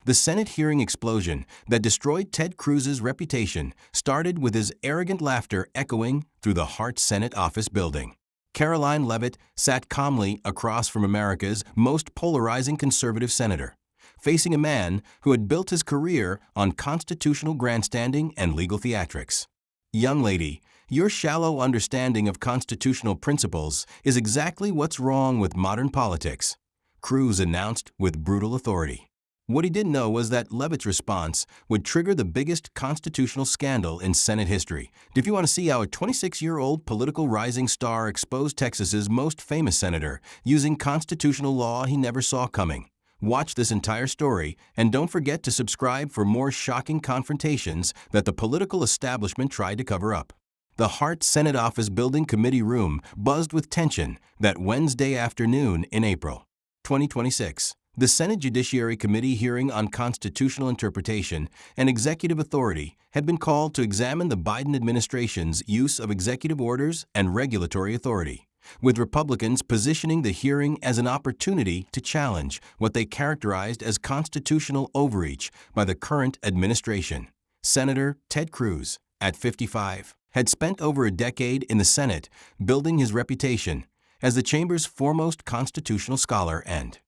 The Senate hearing explosion that destroyed Ted Cruz's reputation started with his arrogant laughter echoing through the Hart Senate office building. Karoline Leavitt sat calmly across from America's most polarizing conservative senator, facing a man who had built his career on constitutional grandstanding and legal theatrics. Young lady, your shallow understanding of constitutional principles is exactly what's wrong with modern politics, Cruz announced with brutal authority. What he didn't know was that Leavitt's response would trigger the biggest constitutional scandal in Senate history. If you want to see how a 26-year-old political rising star exposed Texas's most famous senator using constitutional law he never saw coming, watch this entire story and don't forget to subscribe for more shocking confrontations that the political establishment tried to cover up. The Hart Senate Office Building Committee room buzzed with tension that Wednesday afternoon in April 2026. The Senate Judiciary Committee hearing on constitutional interpretation and executive authority had been called to examine the Biden administration's use of executive orders and regulatory authority, with Republicans positioning the hearing as an opportunity to challenge what they characterized as constitutional overreach by the current administration. Senator Ted Cruz, at 55, had spent over a decade in the Senate building his reputation as the chamber's foremost constitutional scholar and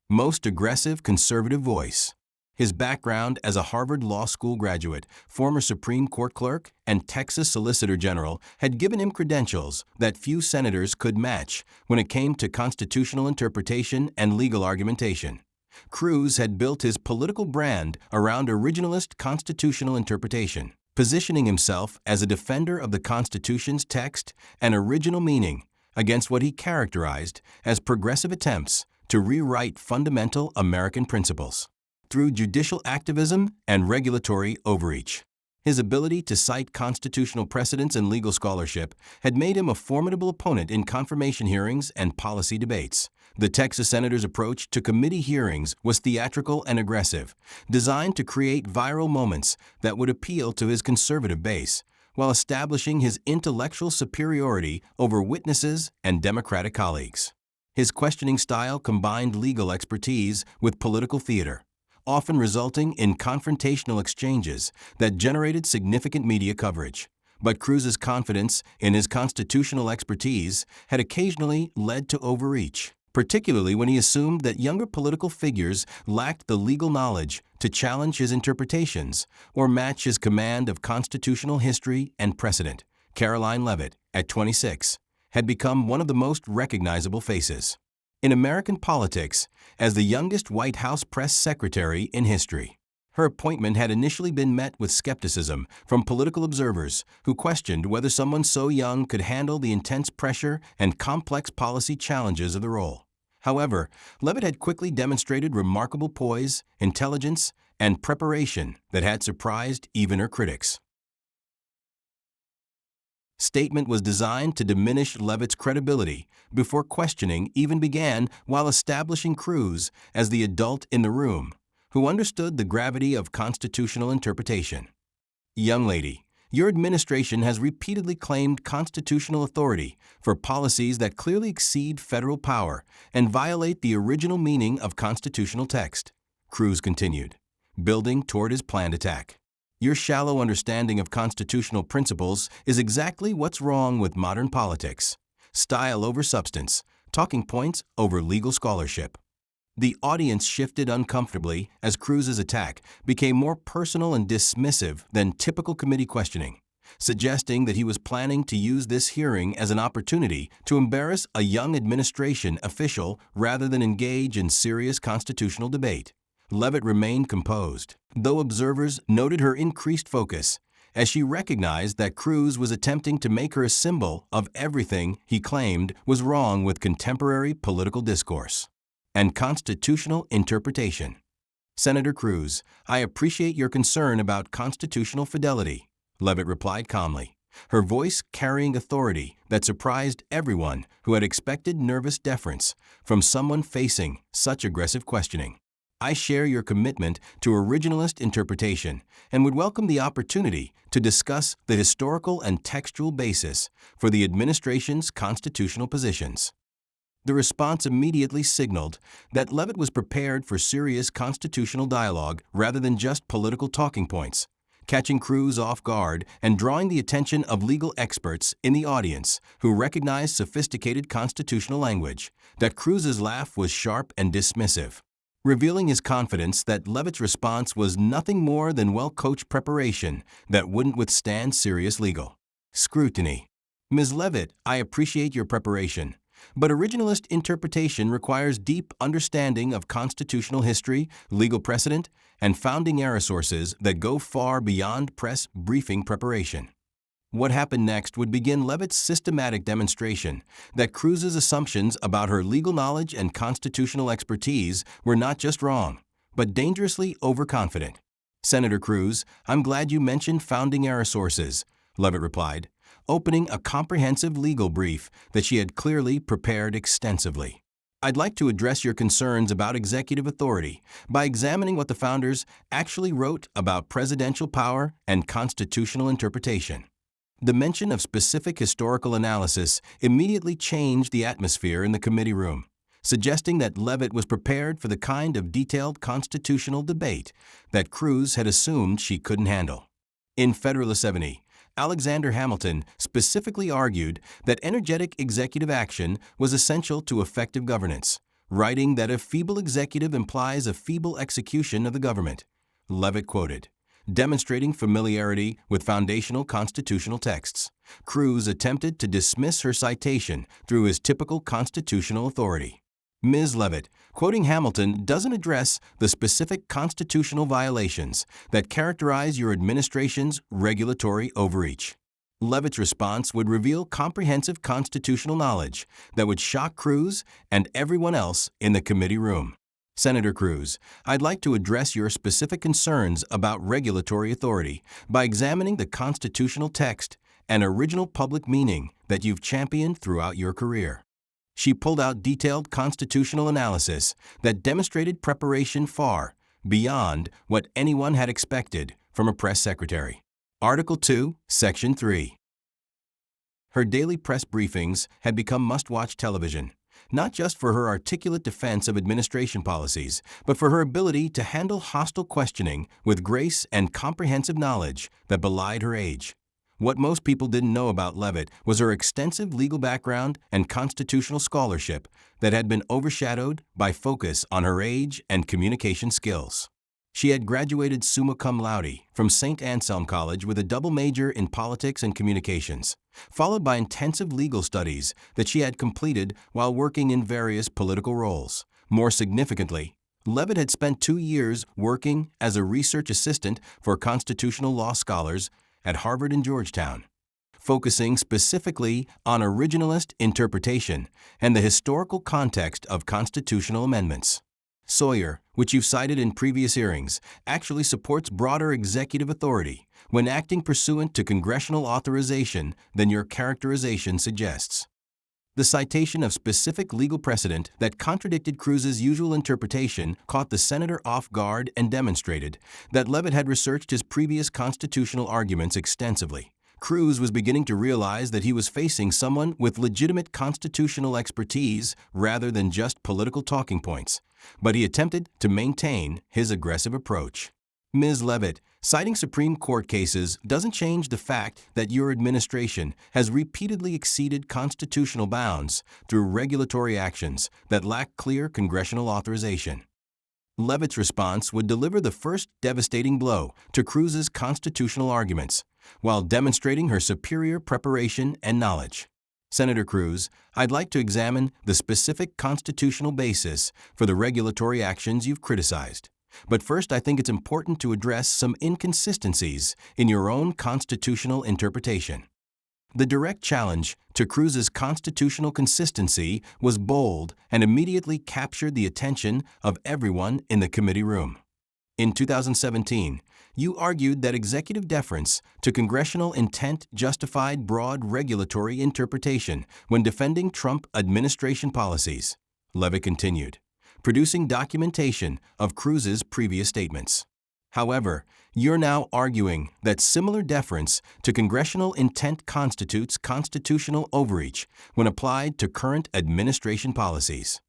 most aggressive conservative voice. His background as a Harvard Law School graduate, former Supreme Court clerk, and Texas Solicitor General had given him credentials that few senators could match when it came to constitutional interpretation and legal argumentation. Cruz had built his political brand around originalist constitutional interpretation, positioning himself as a defender of the Constitution's text and original meaning against what he characterized as progressive attempts to rewrite fundamental American principles through judicial activism and regulatory overreach. His ability to cite constitutional precedents and legal scholarship had made him a formidable opponent in confirmation hearings and policy debates. The Texas senator's approach to committee hearings was theatrical and aggressive, designed to create viral moments that would appeal to his conservative base, while establishing his intellectual superiority over witnesses and Democratic colleagues. His questioning style combined legal expertise with political theater, often resulting in confrontational exchanges that generated significant media coverage. But Cruz's confidence in his constitutional expertise had occasionally led to overreach, particularly when he assumed that younger political figures lacked the legal knowledge to challenge his interpretations or match his command of constitutional history and precedent. Karoline Leavitt, at 26, had become one of the most recognizable faces in American politics as the youngest White House press secretary in history. Her appointment had initially been met with skepticism from political observers who questioned whether someone so young could handle the intense pressure and complex policy challenges of the role. However, Leavitt had quickly demonstrated remarkable poise, intelligence, and preparation that had surprised even her critics. Statement was designed to diminish Leavitt's credibility before questioning even began, while establishing Cruz as the adult in the room who understood the gravity of constitutional interpretation. Young lady, your administration has repeatedly claimed constitutional authority for policies that clearly exceed federal power and violate the original meaning of constitutional text, Cruz continued, building toward his planned attack. Your shallow understanding of constitutional principles is exactly what's wrong with modern politics. Style over substance, talking points over legal scholarship. The audience shifted uncomfortably as Cruz's attack became more personal and dismissive than typical committee questioning, suggesting that he was planning to use this hearing as an opportunity to embarrass a young administration official rather than engage in serious constitutional debate. Leavitt remained composed, though observers noted her increased focus as she recognized that Cruz was attempting to make her a symbol of everything he claimed was wrong with contemporary political discourse and constitutional interpretation. Senator Cruz, I appreciate your concern about constitutional fidelity, Leavitt replied calmly, her voice carrying authority that surprised everyone who had expected nervous deference from someone facing such aggressive questioning. I share your commitment to originalist interpretation and would welcome the opportunity to discuss the historical and textual basis for the administration's constitutional positions. The response immediately signaled that Leavitt was prepared for serious constitutional dialogue rather than just political talking points, catching Cruz off guard and drawing the attention of legal experts in the audience who recognized sophisticated constitutional language, that Cruz's laugh was sharp and dismissive, revealing his confidence that Leavitt's response was nothing more than well-coached preparation that wouldn't withstand serious legal scrutiny. Ms. Leavitt, I appreciate your preparation, but originalist interpretation requires deep understanding of constitutional history, legal precedent, and founding-era sources that go far beyond press briefing preparation. What happened next would begin Leavitt's systematic demonstration that Cruz's assumptions about her legal knowledge and constitutional expertise were not just wrong, but dangerously overconfident. Senator Cruz, I'm glad you mentioned founding-era sources, Leavitt replied, opening a comprehensive legal brief that she had clearly prepared extensively. I'd like to address your concerns about executive authority by examining what the founders actually wrote about presidential power and constitutional interpretation. The mention of specific historical analysis immediately changed the atmosphere in the committee room, suggesting that Leavitt was prepared for the kind of detailed constitutional debate that Cruz had assumed she couldn't handle. In Federalist 70, Alexander Hamilton specifically argued that energetic executive action was essential to effective governance, writing that a feeble executive implies a feeble execution of the government. Leavitt quoted, demonstrating familiarity with foundational constitutional texts. Cruz attempted to dismiss her citation through his typical constitutional authority. Ms. Leavitt, quoting Hamilton, doesn't address the specific constitutional violations that characterize your administration's regulatory overreach. Leavitt's response would reveal comprehensive constitutional knowledge that would shock Cruz and everyone else in the committee room. Senator Cruz, I'd like to address your specific concerns about regulatory authority by examining the constitutional text and original public meaning that you've championed throughout your career. She pulled out detailed constitutional analysis that demonstrated preparation far beyond what anyone had expected from a press secretary. Article 2, Section 3. Her daily press briefings had become must-watch television, not just for her articulate defense of administration policies, but for her ability to handle hostile questioning with grace and comprehensive knowledge that belied her age. What most people didn't know about Leavitt was her extensive legal background and constitutional scholarship that had been overshadowed by focus on her age and communication skills. She had graduated summa cum laude from St. Anselm College with a double major in politics and communications, followed by intensive legal studies that she had completed while working in various political roles. More significantly, Leavitt had spent 2 years working as a research assistant for constitutional law scholars at Harvard and Georgetown, focusing specifically on originalist interpretation and the historical context of constitutional amendments. Sawyer, which you've cited in previous hearings, actually supports broader executive authority when acting pursuant to congressional authorization than your characterization suggests. The citation of specific legal precedent that contradicted Cruz's usual interpretation caught the senator off guard and demonstrated that Leavitt had researched his previous constitutional arguments extensively. Cruz was beginning to realize that he was facing someone with legitimate constitutional expertise rather than just political talking points, but he attempted to maintain his aggressive approach. Ms. Leavitt, citing Supreme Court cases doesn't change the fact that your administration has repeatedly exceeded constitutional bounds through regulatory actions that lack clear congressional authorization. Leavitt's response would deliver the first devastating blow to Cruz's constitutional arguments, while demonstrating her superior preparation and knowledge. Senator Cruz, I'd like to examine the specific constitutional basis for the regulatory actions you've criticized. But first, I think it's important to address some inconsistencies in your own constitutional interpretation. The direct challenge to Cruz's constitutional consistency was bold and immediately captured the attention of everyone in the committee room. In 2017, you argued that executive deference to congressional intent justified broad regulatory interpretation when defending Trump administration policies. Leavitt continued, producing documentation of Cruz's previous statements. However, you're now arguing that similar deference to congressional intent constitutes constitutional overreach when applied to current administration policies.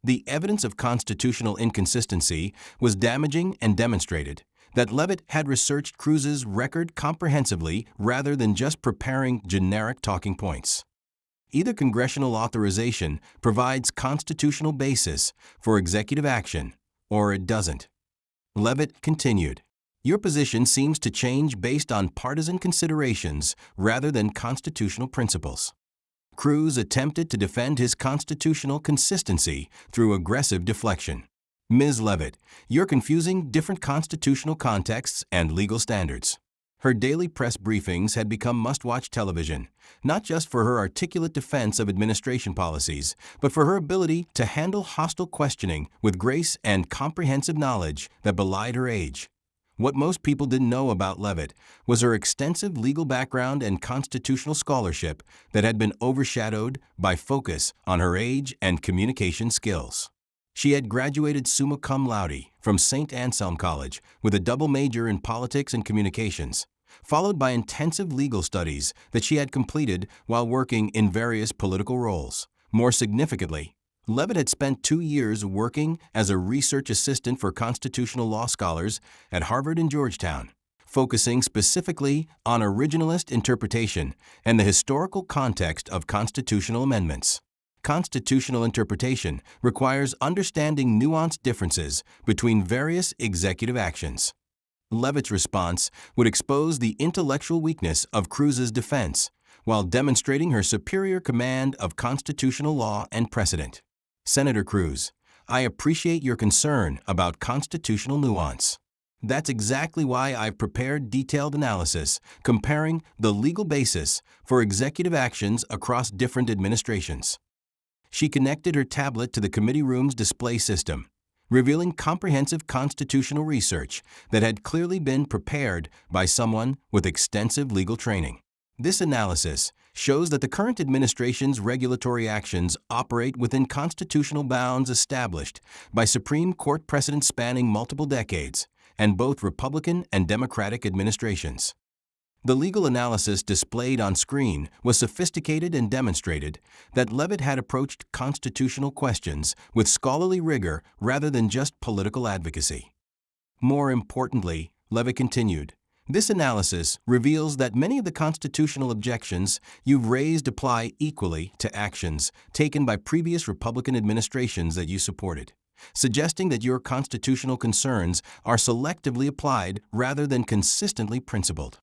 The evidence of constitutional inconsistency was damaging and demonstrated that Leavitt had researched Cruz's record comprehensively rather than just preparing generic talking points. Either congressional authorization provides constitutional basis for executive action, or it doesn't. Leavitt continued, "Your position seems to change based on partisan considerations rather than constitutional principles." Cruz attempted to defend his constitutional consistency through aggressive deflection. Ms. Leavitt, you're confusing different constitutional contexts and legal standards. Her daily press briefings had become must-watch television, not just for her articulate defense of administration policies, but for her ability to handle hostile questioning with grace and comprehensive knowledge that belied her age. What most people didn't know about Leavitt was her extensive legal background and constitutional scholarship that had been overshadowed by focus on her age and communication skills. She had graduated summa cum laude from St. Anselm College with a double major in politics and communications, followed by intensive legal studies that she had completed while working in various political roles. More significantly, Leavitt had spent 2 years working as a research assistant for constitutional law scholars at Harvard and Georgetown, focusing specifically on originalist interpretation and the historical context of constitutional amendments. Constitutional interpretation requires understanding nuanced differences between various executive actions. Leavitt's response would expose the intellectual weakness of Cruz's defense, while demonstrating her superior command of constitutional law and precedent. Senator Cruz, I appreciate your concern about constitutional nuance. That's exactly why I've prepared detailed analysis comparing the legal basis for executive actions across different administrations. She connected her tablet to the committee room's display system, revealing comprehensive constitutional research that had clearly been prepared by someone with extensive legal training. This analysis shows that the current administration's regulatory actions operate within constitutional bounds established by Supreme Court precedent spanning multiple decades and both Republican and Democratic administrations. The legal analysis displayed on screen was sophisticated and demonstrated that Leavitt had approached constitutional questions with scholarly rigor rather than just political advocacy. More importantly, Leavitt continued, this analysis reveals that many of the constitutional objections you've raised apply equally to actions taken by previous Republican administrations that you supported, suggesting that your constitutional concerns are selectively applied rather than consistently principled.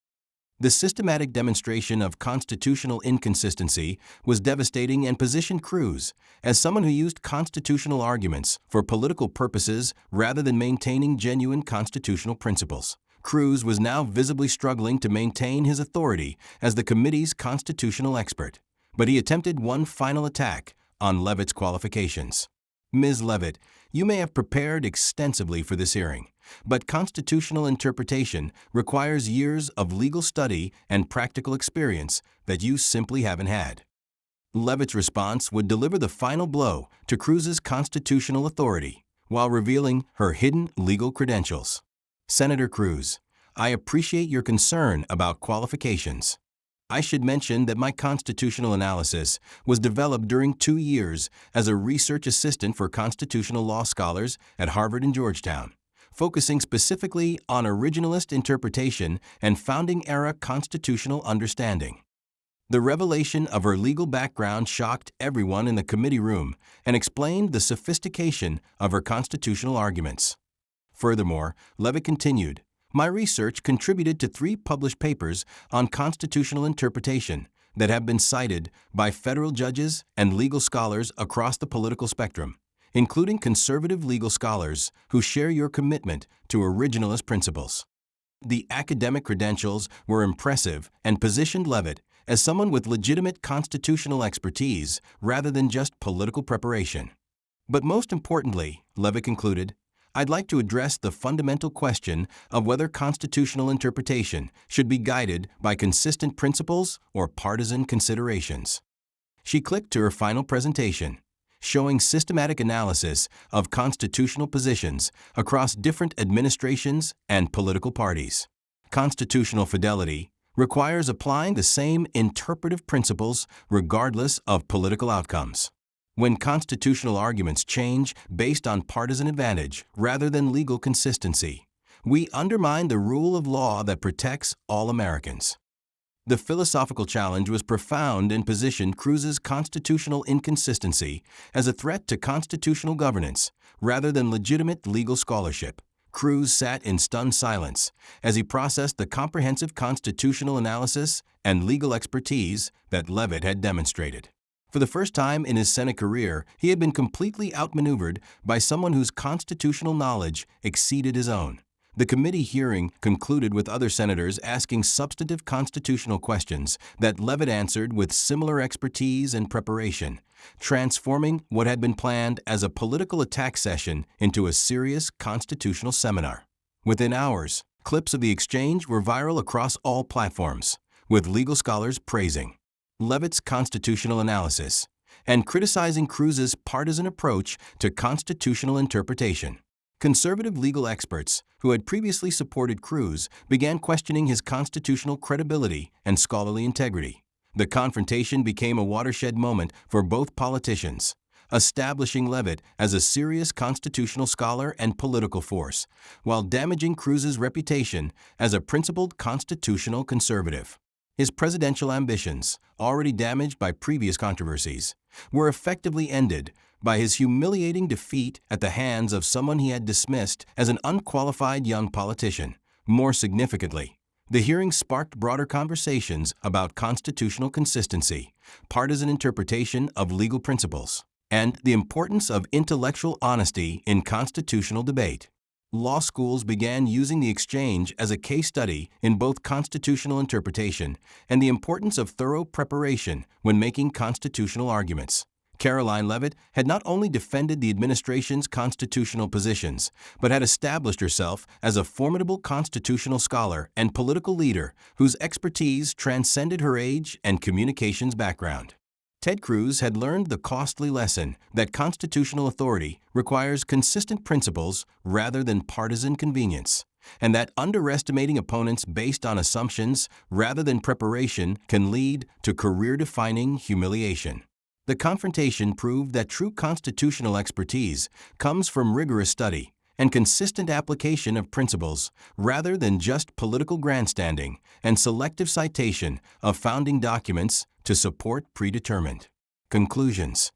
The systematic demonstration of constitutional inconsistency was devastating and positioned Cruz as someone who used constitutional arguments for political purposes rather than maintaining genuine constitutional principles. Cruz was now visibly struggling to maintain his authority as the committee's constitutional expert, but he attempted one final attack on Leavitt's qualifications. Ms. Leavitt, you may have prepared extensively for this hearing, but constitutional interpretation requires years of legal study and practical experience that you simply haven't had. Leavitt's response would deliver the final blow to Cruz's constitutional authority while revealing her hidden legal credentials. Senator Cruz, I appreciate your concern about qualifications. I should mention that my constitutional analysis was developed during 2 years as a research assistant for constitutional law scholars at Harvard and Georgetown, focusing specifically on originalist interpretation and founding-era constitutional understanding. The revelation of her legal background shocked everyone in the committee room and explained the sophistication of her constitutional arguments. Furthermore, Leavitt continued, my research contributed to 3 published papers on constitutional interpretation that have been cited by federal judges and legal scholars across the political spectrum, including conservative legal scholars who share your commitment to originalist principles. The academic credentials were impressive and positioned Leavitt as someone with legitimate constitutional expertise rather than just political preparation. But most importantly, Leavitt concluded, I'd like to address the fundamental question of whether constitutional interpretation should be guided by consistent principles or partisan considerations. She clicked to her final presentation, showing systematic analysis of constitutional positions across different administrations and political parties. Constitutional fidelity requires applying the same interpretive principles regardless of political outcomes. When constitutional arguments change based on partisan advantage rather than legal consistency, we undermine the rule of law that protects all Americans. The philosophical challenge was profound and positioned Cruz's constitutional inconsistency as a threat to constitutional governance rather than legitimate legal scholarship. Cruz sat in stunned silence as he processed the comprehensive constitutional analysis and legal expertise that Leavitt had demonstrated. For the first time in his Senate career, he had been completely outmaneuvered by someone whose constitutional knowledge exceeded his own. The committee hearing concluded with other senators asking substantive constitutional questions that Leavitt answered with similar expertise and preparation, transforming what had been planned as a political attack session into a serious constitutional seminar. Within hours, clips of the exchange were viral across all platforms, with legal scholars praising Leavitt's constitutional analysis and criticizing Cruz's partisan approach to constitutional interpretation. Conservative legal experts who had previously supported Cruz began questioning his constitutional credibility and scholarly integrity. The confrontation became a watershed moment for both politicians, establishing Leavitt as a serious constitutional scholar and political force, while damaging Cruz's reputation as a principled constitutional conservative. His presidential ambitions, already damaged by previous controversies, were effectively ended by his humiliating defeat at the hands of someone he had dismissed as an unqualified young politician. More significantly, the hearing sparked broader conversations about constitutional consistency, partisan interpretation of legal principles, and the importance of intellectual honesty in constitutional debate. Law schools began using the exchange as a case study in both constitutional interpretation and the importance of thorough preparation when making constitutional arguments. Karoline Leavitt had not only defended the administration's constitutional positions, but had established herself as a formidable constitutional scholar and political leader whose expertise transcended her age and communications background. Ted Cruz had learned the costly lesson that constitutional authority requires consistent principles rather than partisan convenience, and that underestimating opponents based on assumptions rather than preparation can lead to career-defining humiliation. The confrontation proved that true constitutional expertise comes from rigorous study and consistent application of principles rather than just political grandstanding and selective citation of founding documents to support predetermined conclusions.